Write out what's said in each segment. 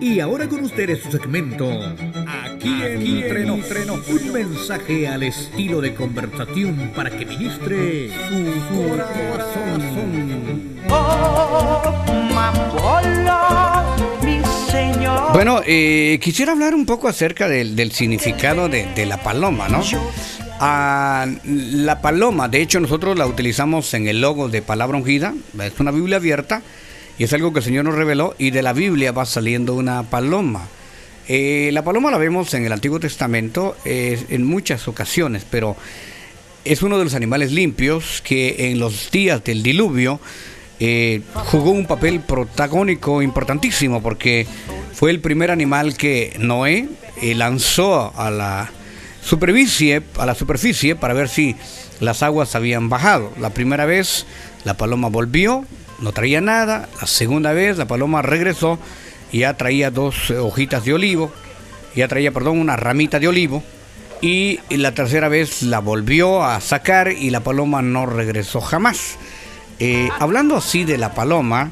Y ahora con ustedes su segmento Aquí entre nos, un mensaje al estilo de conversación para que ministre su corazón. Bueno, quisiera hablar un poco acerca del significado de la paloma, ¿no? La paloma, de hecho nosotros la utilizamos en el logo de Palabra Ungida, es una Biblia abierta y es algo que el Señor nos reveló, y de la Biblia va saliendo una paloma. La paloma la vemos en el Antiguo Testamento en muchas ocasiones, pero es uno de los animales limpios que en los días del diluvio jugó un papel protagónico importantísimo, porque fue el primer animal que Noé lanzó a la superficie para ver si las aguas habían bajado. La primera vez la paloma volvió, no traía nada. La segunda vez la paloma regresó y ya traía una ramita de olivo. Y la tercera vez la volvió a sacar y la paloma no regresó jamás. Hablando así de la paloma,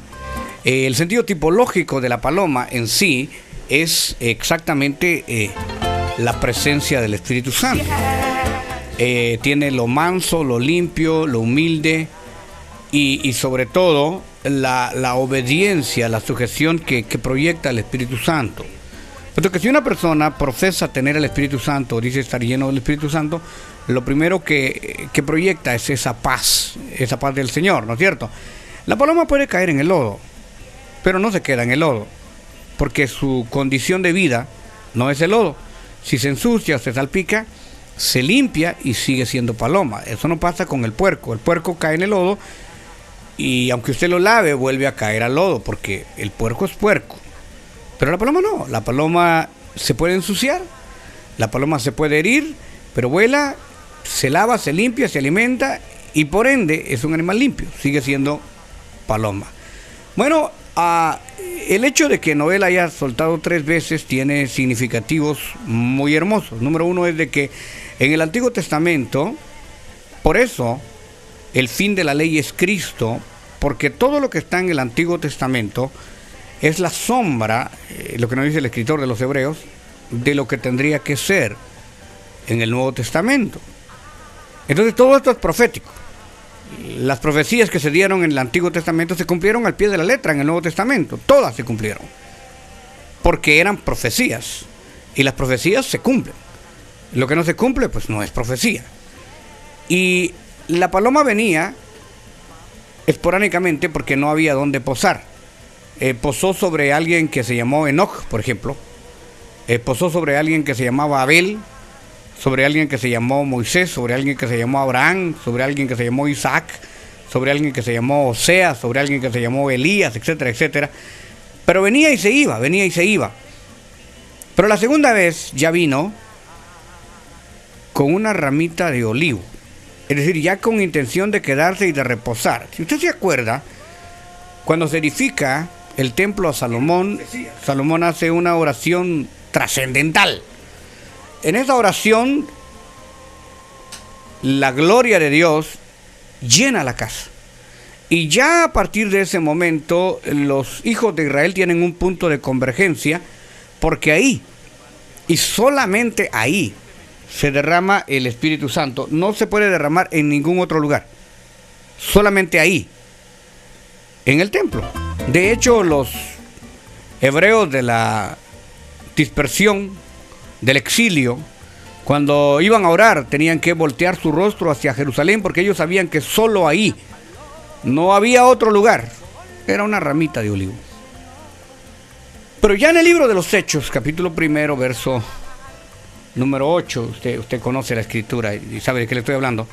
el sentido tipológico de la paloma en sí es exactamente la presencia del Espíritu Santo. Tiene lo manso, lo limpio, lo humilde y sobre todo la obediencia, la sujeción que proyecta el Espíritu Santo. Porque si una persona profesa tener el Espíritu Santo, o dice estar lleno del Espíritu Santo, lo primero que proyecta es esa paz del Señor, ¿no es cierto? La paloma puede caer en el lodo, pero no se queda en el lodo, porque su condición de vida no es el lodo. Si se ensucia o se salpica, se limpia y sigue siendo paloma. Eso no pasa con el puerco. El puerco cae en el lodo y aunque usted lo lave, vuelve a caer al lodo, porque el puerco es puerco. Pero la paloma no. La paloma se puede ensuciar, la paloma se puede herir, pero vuela, se lava, se limpia, se alimenta y por ende es un animal limpio, sigue siendo paloma. Bueno, el hecho de que Noé la haya soltado 3 veces tiene significativos muy hermosos. Número uno es de que en el Antiguo Testamento, por eso el fin de la ley es Cristo, porque todo lo que está en el Antiguo Testamento es la sombra, lo que nos dice el escritor de los Hebreos, de lo que tendría que ser en el Nuevo Testamento. Entonces todo esto es profético. Las profecías que se dieron en el Antiguo Testamento se cumplieron al pie de la letra en el Nuevo Testamento. Todas se cumplieron, porque eran profecías, y las profecías se cumplen. Lo que no se cumple, pues no es profecía. Y la paloma venía esporádicamente porque no había dónde posar. Posó sobre alguien que se llamó Enoch, por ejemplo. Posó sobre alguien que se llamaba Abel, sobre alguien que se llamó Moisés, sobre alguien que se llamó Abraham, sobre alguien que se llamó Isaac, sobre alguien que se llamó Oseas, sobre alguien que se llamó Elías, etcétera, etcétera. Pero venía y se iba. Pero la segunda vez ya vino con una ramita de olivo, es decir, ya con intención de quedarse y de reposar. Si usted se acuerda, cuando se edifica el templo a Salomón, Salomón hace una oración trascendental. En esa oración, la gloria de Dios llena la casa. Y ya a partir de ese momento, los hijos de Israel tienen un punto de convergencia, porque ahí, y solamente ahí, se derrama el Espíritu Santo. No se puede derramar en ningún otro lugar. Solamente ahí, en el templo. De hecho, los hebreos de la dispersión, del exilio, cuando iban a orar, tenían que voltear su rostro hacia Jerusalén, porque ellos sabían que solo ahí, no había otro lugar. Era una ramita de olivo. Pero ya en el libro de los Hechos, capítulo 1, verso número 8, usted conoce la escritura y sabe de qué le estoy hablando.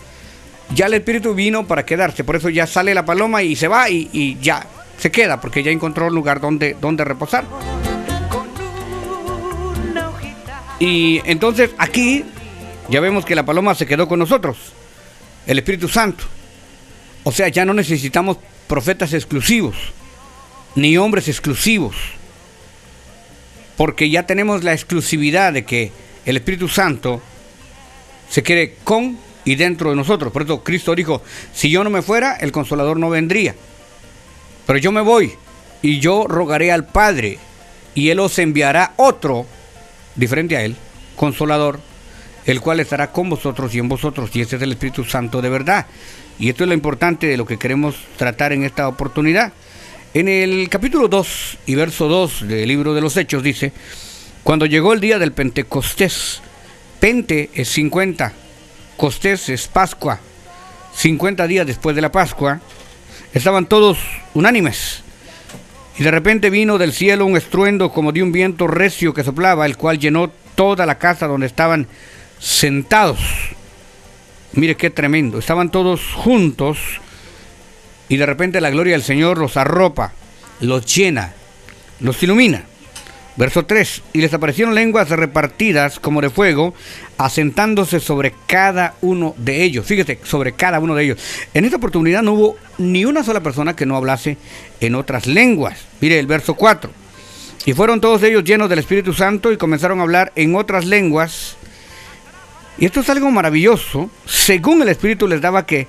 Ya el Espíritu vino para quedarse, por eso ya sale la paloma y se va y ya se queda, porque ya encontró un lugar donde reposar. Y entonces aquí ya vemos que la paloma se quedó con nosotros, el Espíritu Santo. O sea, ya no necesitamos profetas exclusivos, ni hombres exclusivos, porque ya tenemos la exclusividad de que el Espíritu Santo se quede con y dentro de nosotros. Por eso Cristo dijo, si yo no me fuera, el Consolador no vendría. Pero yo me voy y yo rogaré al Padre y Él os enviará otro, diferente a Él, Consolador, el cual estará con vosotros y en vosotros, y este es el Espíritu Santo de verdad. Y esto es lo importante de lo que queremos tratar en esta oportunidad. En el capítulo 2 y verso 2 del libro de los Hechos dice: cuando llegó el día del Pentecostés, Pente es 50, Costés es Pascua, 50 días después de la Pascua, estaban todos unánimes. Y de repente vino del cielo un estruendo como de un viento recio que soplaba, el cual llenó toda la casa donde estaban sentados. Mire qué tremendo, estaban todos juntos y de repente la gloria del Señor los arropa, los llena, los ilumina. Verso 3, y les aparecieron lenguas repartidas como de fuego, asentándose sobre cada uno de ellos. Fíjate, sobre cada uno de ellos. En esta oportunidad no hubo ni una sola persona que no hablase en otras lenguas. Mire el verso 4. Y fueron todos ellos llenos del Espíritu Santo y comenzaron a hablar en otras lenguas. Y esto es algo maravilloso, según el Espíritu les daba que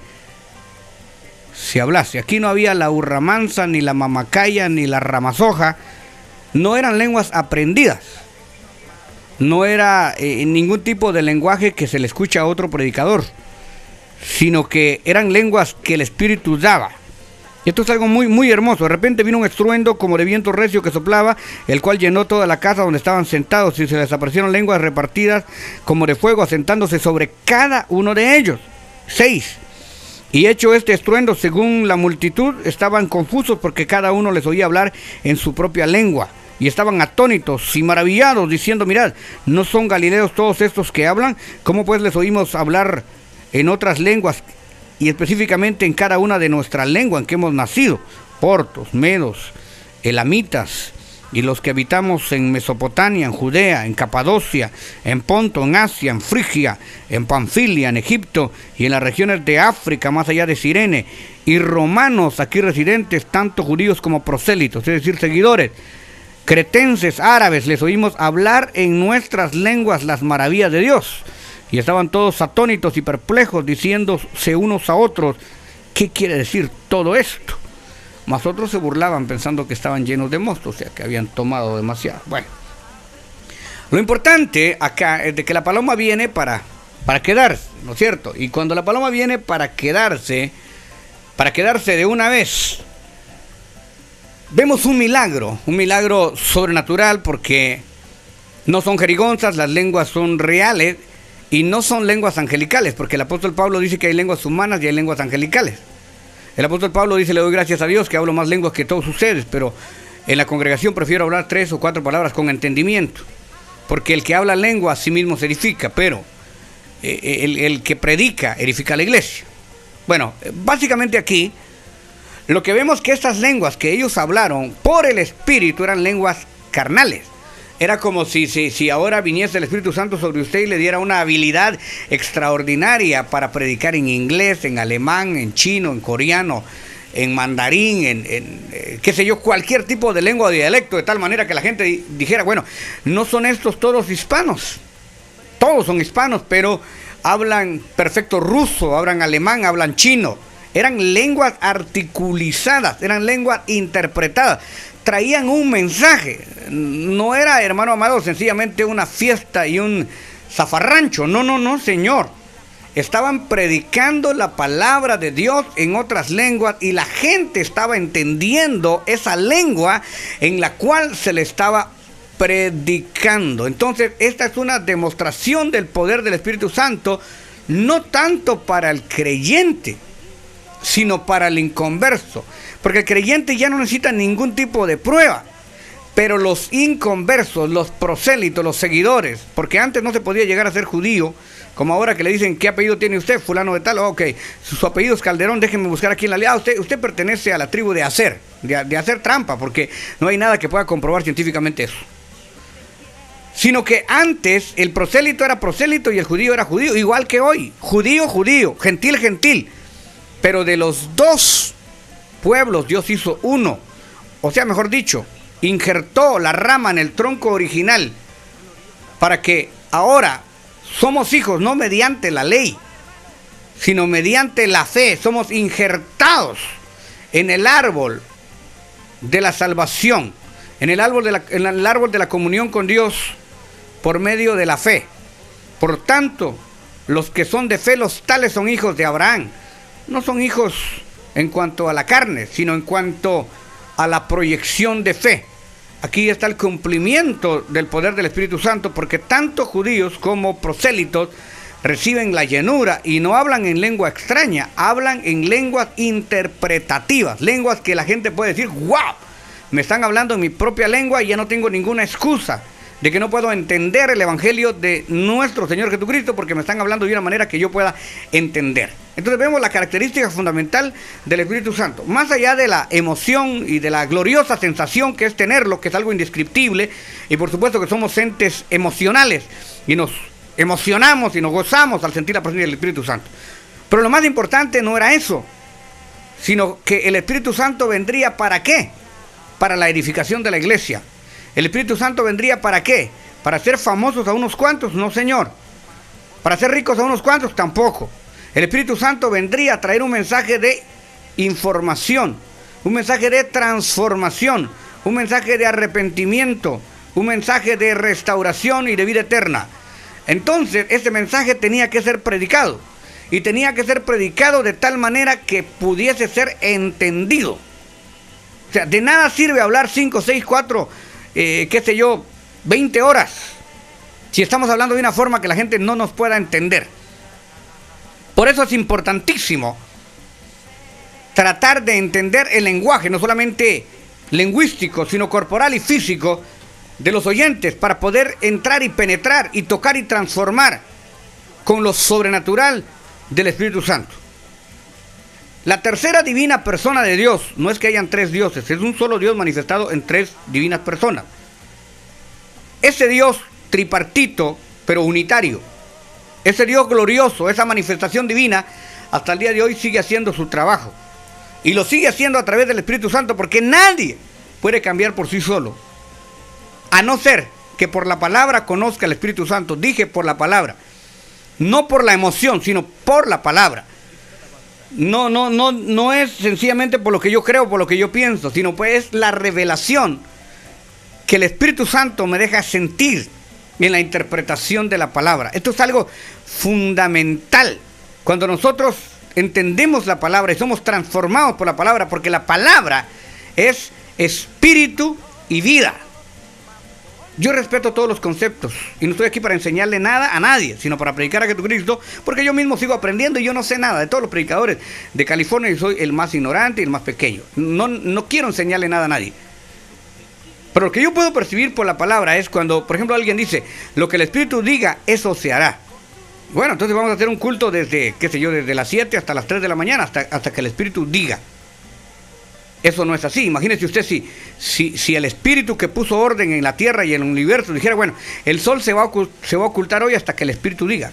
se hablase. Aquí no había la hurramanza, ni la mamacaya, ni la ramazoja. No eran lenguas aprendidas. No era ningún tipo de lenguaje que se le escucha a otro predicador, sino que eran lenguas que el Espíritu daba. Y esto es algo muy, muy hermoso. De repente vino un estruendo como de viento recio que soplaba, el cual llenó toda la casa donde estaban sentados, y se les aparecieron lenguas repartidas como de fuego, asentándose sobre cada uno de ellos. 6. Y hecho este estruendo, según la multitud, estaban confusos porque cada uno les oía hablar en su propia lengua. Y estaban atónitos y maravillados, diciendo: mirad, ¿no son galileos todos estos que hablan? ¿Cómo pues les oímos hablar en otras lenguas, y específicamente en cada una de nuestras lenguas en que hemos nacido? Portos, medos, elamitas, y los que habitamos en Mesopotamia, en Judea, en Capadocia, en Ponto, en Asia, en Frigia, en Panfilia, en Egipto y en las regiones de África, más allá de Cirene, y romanos aquí residentes, tanto judíos como prosélitos, es decir, seguidores, cretenses, árabes, les oímos hablar en nuestras lenguas las maravillas de Dios. Y estaban todos atónitos y perplejos, diciéndose unos a otros: ¿qué quiere decir todo esto? Mas otros se burlaban pensando que estaban llenos de mosto, o sea, que habían tomado demasiado. Bueno, lo importante acá es de que la paloma viene para quedarse, ¿no es cierto? Y cuando la paloma viene para quedarse de una vez, vemos un milagro sobrenatural, porque no son jerigonzas, las lenguas son reales y no son lenguas angelicales, porque el apóstol Pablo dice que hay lenguas humanas y hay lenguas angelicales. El apóstol Pablo dice: le doy gracias a Dios que hablo más lenguas que todos ustedes, pero en la congregación prefiero hablar 3 o 4 palabras con entendimiento, porque el que habla lengua a sí mismo se edifica, pero el que predica edifica a la iglesia. Bueno, básicamente aquí lo que vemos que estas lenguas que ellos hablaron por el Espíritu eran lenguas carnales. Era como si ahora viniese el Espíritu Santo sobre usted y le diera una habilidad extraordinaria para predicar en inglés, en alemán, en chino, en coreano, en mandarín, en qué sé yo, cualquier tipo de lengua o dialecto, de tal manera que la gente dijera: bueno, no son estos todos hispanos. Todos son hispanos, pero hablan perfecto ruso, hablan alemán, hablan chino. Eran lenguas articulizadas, eran lenguas interpretadas. Traían un mensaje. No era, hermano amado, sencillamente una fiesta y un zafarrancho. No, señor. Estaban predicando la palabra de Dios en otras lenguas y la gente estaba entendiendo esa lengua en la cual se le estaba predicando. Entonces, esta es una demostración del poder del Espíritu Santo, no tanto para el creyente, sino para el inconverso. Porque el creyente ya no necesita ningún tipo de prueba, pero los inconversos, los prosélitos, los seguidores, porque antes no se podía llegar a ser judío, como ahora que le dicen: ¿qué apellido tiene usted? Fulano de tal. Ok, su apellido es Calderón, déjenme buscar aquí en la ley. Usted pertenece a la tribu de hacer trampa, porque no hay nada que pueda comprobar científicamente eso. Sino que antes el prosélito era prosélito y el judío era judío, igual que hoy. Judío, gentil, gentil. Pero de los dos pueblos Dios hizo uno. O sea, mejor dicho, injertó la rama en el tronco original, para que ahora somos hijos no mediante la ley, sino mediante la fe. Somos injertados en el árbol de la salvación, en el árbol de la comunión con Dios por medio de la fe. Por tanto, los que son de fe, los tales son hijos de Abraham. No son hijos en cuanto a la carne, sino en cuanto a la proyección de fe. Aquí está el cumplimiento del poder del Espíritu Santo, porque tanto judíos como prosélitos reciben la llenura y no hablan en lengua extraña, hablan en lenguas interpretativas, lenguas que la gente puede decir, ¡wow! Me están hablando en mi propia lengua y ya no tengo ninguna excusa de que no puedo entender el Evangelio de nuestro Señor Jesucristo porque me están hablando de una manera que yo pueda entender. Entonces vemos la característica fundamental del Espíritu Santo. Más allá de la emoción y de la gloriosa sensación que es tenerlo, que es algo indescriptible, y por supuesto que somos entes emocionales y nos emocionamos y nos gozamos al sentir la presencia del Espíritu Santo. Pero lo más importante no era eso, sino que el Espíritu Santo vendría ¿para qué? Para la edificación de la iglesia. ¿El Espíritu Santo vendría para qué? ¿Para hacer famosos a unos cuantos? No, Señor. ¿Para hacer ricos a unos cuantos? Tampoco. El Espíritu Santo vendría a traer un mensaje de información, un mensaje de transformación, un mensaje de arrepentimiento, un mensaje de restauración y de vida eterna. Entonces, ese mensaje tenía que ser predicado. Y tenía que ser predicado de tal manera que pudiese ser entendido. O sea, de nada sirve hablar 5, 6, 4... 20 horas, si estamos hablando de una forma que la gente no nos pueda entender. Por eso es importantísimo tratar de entender el lenguaje, no solamente lingüístico, sino corporal y físico de los oyentes, para poder entrar y penetrar y tocar y transformar con lo sobrenatural del Espíritu Santo. La tercera divina persona de Dios, no es que hayan tres dioses, es un solo Dios manifestado en tres divinas personas. Ese Dios tripartito, pero unitario, ese Dios glorioso, esa manifestación divina, hasta el día de hoy sigue haciendo su trabajo. Y lo sigue haciendo a través del Espíritu Santo, porque nadie puede cambiar por sí solo, a no ser que por la palabra conozca al Espíritu Santo. Dije por la palabra, no por la emoción, sino por la palabra. No es sencillamente por lo que yo creo, por lo que yo pienso, sino pues es la revelación que el Espíritu Santo me deja sentir en la interpretación de la palabra. Esto es algo fundamental cuando nosotros entendemos la palabra y somos transformados por la palabra, porque la palabra es espíritu y vida. Yo respeto todos los conceptos y no estoy aquí para enseñarle nada a nadie, sino para predicar a Jesucristo, porque yo mismo sigo aprendiendo y yo no sé nada. De todos los predicadores de California, yo soy el más ignorante y el más pequeño. No quiero enseñarle nada a nadie. Pero lo que yo puedo percibir por la palabra es cuando, por ejemplo, alguien dice, lo que el Espíritu diga, eso se hará. Bueno, entonces vamos a hacer un culto desde, desde las 7 hasta las 3 de la mañana, hasta que el Espíritu diga. Eso no es así. Imagínese usted si el Espíritu que puso orden en la tierra y en el universo dijera, bueno, el sol se va a ocultar hoy hasta que el Espíritu diga.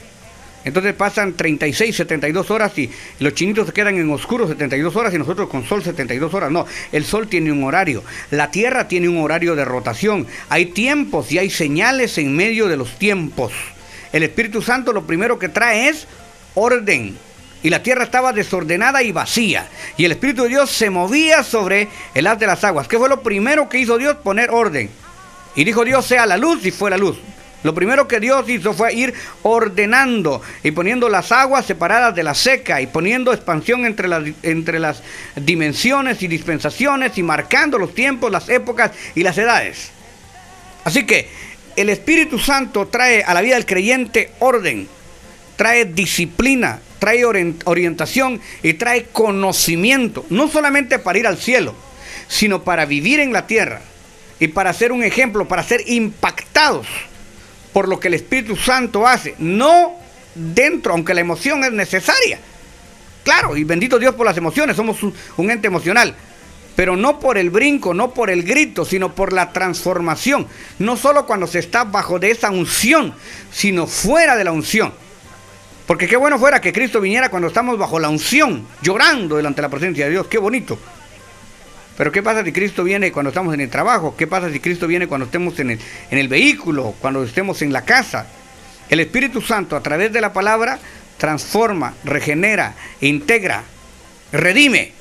Entonces pasan 36, 72 horas y los chinitos se quedan en oscuro 72 horas y nosotros con sol 72 horas. No, el sol tiene un horario, la tierra tiene un horario de rotación. Hay tiempos y hay señales en medio de los tiempos. El Espíritu Santo lo primero que trae es orden. Y la tierra estaba desordenada y vacía. Y el Espíritu de Dios se movía sobre el haz de las aguas. ¿Qué fue lo primero que hizo Dios? Poner orden. Y dijo Dios, sea la luz, y fue la luz. Lo primero que Dios hizo fue ir ordenando y poniendo las aguas separadas de la seca y poniendo expansión entre las dimensiones y dispensaciones y marcando los tiempos, las épocas y las edades. Así que el Espíritu Santo trae a la vida del creyente orden, trae disciplina, trae orientación y trae conocimiento, no solamente para ir al cielo, sino para vivir en la tierra y para ser un ejemplo, para ser impactados por lo que el Espíritu Santo hace, no dentro, aunque la emoción es necesaria. Claro, y bendito Dios por las emociones, somos un ente emocional, pero no por el brinco, no por el grito, sino por la transformación, no solo cuando se está bajo de esa unción, sino fuera de la unción. Porque qué bueno fuera que Cristo viniera cuando estamos bajo la unción, llorando delante de la presencia de Dios, qué bonito. Pero ¿qué pasa si Cristo viene cuando estamos en el trabajo? ¿Qué pasa si Cristo viene cuando estemos en el vehículo, cuando estemos en la casa? El Espíritu Santo, a través de la palabra, transforma, regenera, integra, redime.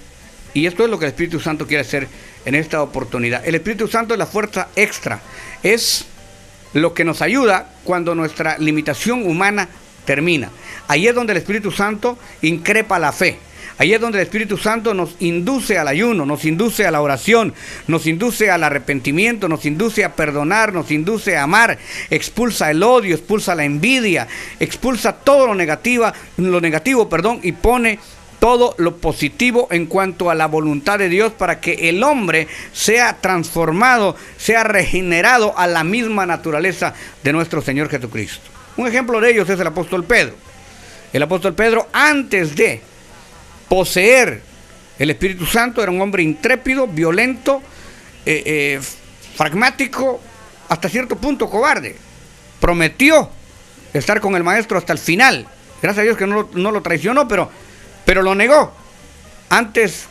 Y esto es lo que el Espíritu Santo quiere hacer en esta oportunidad. El Espíritu Santo es la fuerza extra. Es lo que nos ayuda cuando nuestra limitación humana termina. Ahí es donde el Espíritu Santo increpa la fe. Ahí es donde el Espíritu Santo nos induce al ayuno, nos induce a la oración, nos induce al arrepentimiento, nos induce a perdonar, nos induce a amar, expulsa el odio, expulsa la envidia, expulsa todo lo negativo, y pone todo lo positivo en cuanto a la voluntad de Dios para que el hombre sea transformado, sea regenerado a la misma naturaleza de nuestro Señor Jesucristo. Un ejemplo de ellos es el apóstol Pedro. El apóstol Pedro, antes de poseer el Espíritu Santo, era un hombre intrépido, violento, pragmático, hasta cierto punto cobarde. Prometió estar con el maestro hasta el final. Gracias a Dios que no lo traicionó, pero lo negó antes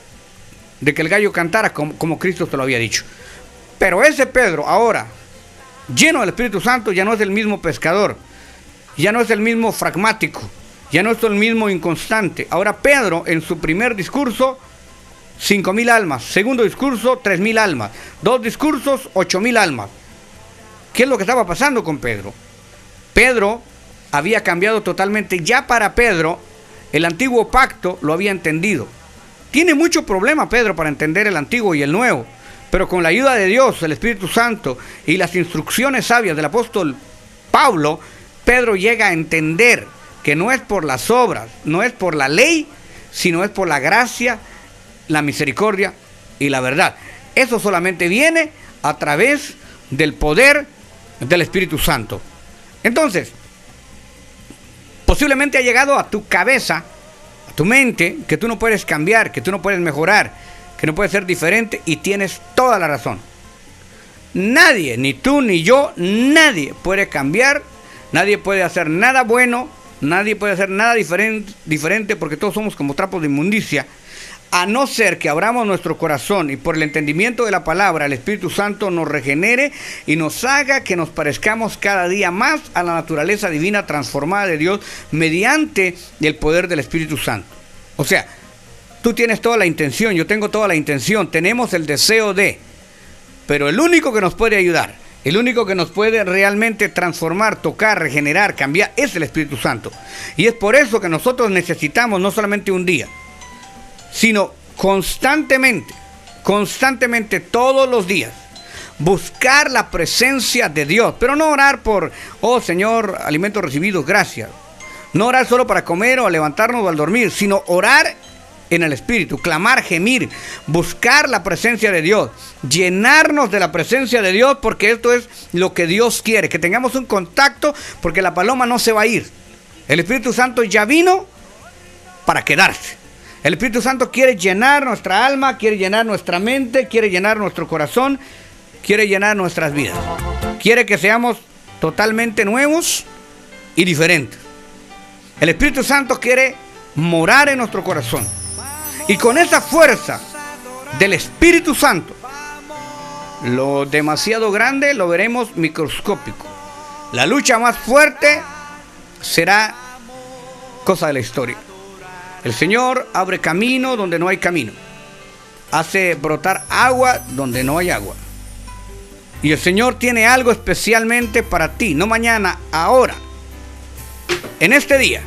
de que el gallo cantara, como Cristo te lo había dicho. Pero ese Pedro, ahora, lleno del Espíritu Santo, ya no es el mismo pescador, ya no es el mismo pragmático, ya no es el mismo inconstante. Ahora Pedro, en su primer discurso, 5,000 almas. Segundo discurso, 3,000 almas. 2 discursos, 8,000 almas. ¿Qué es lo que estaba pasando con Pedro? Pedro había cambiado totalmente. Ya para Pedro, el antiguo pacto lo había entendido. Tiene mucho problema Pedro para entender el antiguo y el nuevo. Pero con la ayuda de Dios, el Espíritu Santo y las instrucciones sabias del apóstol Pablo, Pedro llega a entender que no es por las obras, no es por la ley, sino es por la gracia, la misericordia y la verdad. Eso solamente viene a través del poder del Espíritu Santo. Entonces, posiblemente ha llegado a tu cabeza, a tu mente, que tú no puedes cambiar, que tú no puedes mejorar, que no puedes ser diferente, y tienes toda la razón. Nadie, ni tú ni yo, nadie puede cambiar, nadie puede hacer nada bueno, nadie puede hacer nada diferente, porque todos somos como trapos de inmundicia, a no ser que abramos nuestro corazón y por el entendimiento de la palabra, el Espíritu Santo nos regenere y nos haga que nos parezcamos cada día más a la naturaleza divina transformada de Dios mediante el poder del Espíritu Santo. O sea, tú tienes toda la intención, yo tengo toda la intención, tenemos el deseo de, pero el único que nos puede ayudar, el único que nos puede realmente transformar, tocar, regenerar, cambiar, es el Espíritu Santo. Y es por eso que nosotros necesitamos no solamente un día, sino constantemente, todos los días, buscar la presencia de Dios. Pero no orar por, oh Señor, alimentos recibidos, gracias. No orar solo para comer o levantarnos o al dormir, sino orar en el Espíritu, clamar, gemir, buscar la presencia de Dios, llenarnos de la presencia de Dios, porque esto es lo que Dios quiere, que tengamos un contacto, porque la paloma no se va a ir. El Espíritu Santo ya vino para quedarse. El Espíritu Santo quiere llenar nuestra alma, quiere llenar nuestra mente, quiere llenar nuestro corazón, quiere llenar nuestras vidas. Quiere que seamos totalmente nuevos y diferentes. El Espíritu Santo quiere morar en nuestro corazón. Y con esa fuerza del Espíritu Santo, lo demasiado grande lo veremos microscópico. La lucha más fuerte será cosa de la historia. El Señor abre camino donde no hay camino. Hace brotar agua donde no hay agua. Y el Señor tiene algo especialmente para ti, no mañana, ahora. En este día.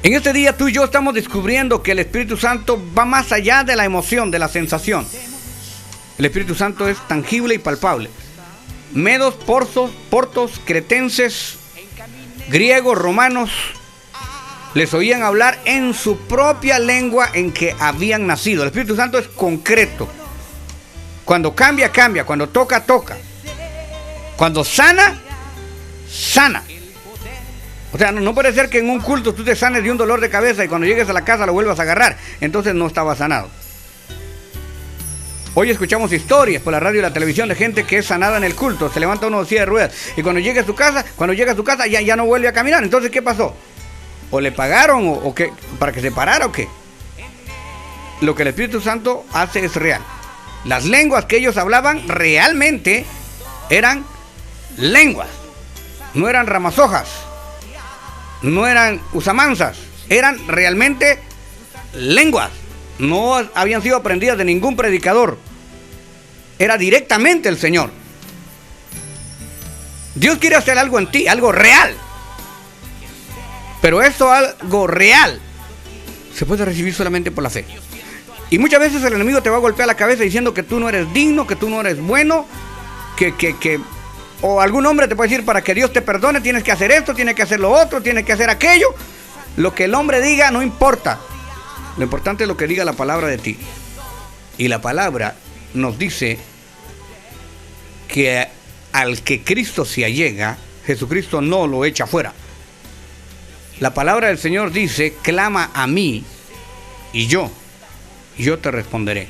En este día tú y yo estamos descubriendo que el Espíritu Santo va más allá de la emoción, de la sensación. El Espíritu Santo es tangible y palpable. Medos, portos, cretenses, griegos, romanos, les oían hablar en su propia lengua en que habían nacido. El Espíritu Santo es concreto. Cuando cambia, cambia. Cuando toca, toca. Cuando sana, sana. O sea, no puede ser que en un culto tú te sanes de un dolor de cabeza y cuando llegues a la casa lo vuelvas a agarrar. Entonces no estaba sanado. Hoy escuchamos historias por la radio y la televisión de gente que es sanada en el culto. Se levanta uno de silla de ruedas y cuando llega a su casa ya no vuelve a caminar. Entonces, ¿qué pasó? ¿O le pagaron o qué? ¿Para que se parara o qué? Lo que el Espíritu Santo hace es real. Las lenguas que ellos hablaban realmente eran lenguas. No eran ramazojas. No eran usamansas. Eran realmente lenguas. no habían sido aprendidas de ningún predicador. Era directamente el Señor. Dios quiere hacer algo en ti, algo real. Pero eso, algo real, se puede recibir solamente por la fe. Y muchas veces el enemigo te va a golpear la cabeza diciendo que tú no eres digno, que tú no eres bueno, o algún hombre te puede decir, para que Dios te perdone tienes que hacer esto, tienes que hacer lo otro, tienes que hacer aquello. Lo que el hombre diga no importa. Lo importante es lo que diga la palabra de ti. Y la palabra nos dice que al que Cristo se allega, Jesucristo no lo echa fuera. La palabra del Señor dice, clama a mí y yo te responderé.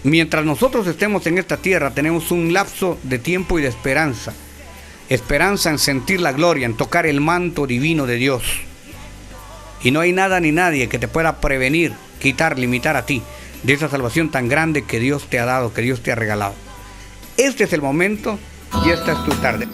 Mientras nosotros estemos en esta tierra, tenemos un lapso de tiempo y de esperanza. Esperanza en sentir la gloria, en tocar el manto divino de Dios. Y no hay nada ni nadie que te pueda prevenir, quitar, limitar a ti de esa salvación tan grande que Dios te ha dado, que Dios te ha regalado. Este es el momento y esta es tu tarde.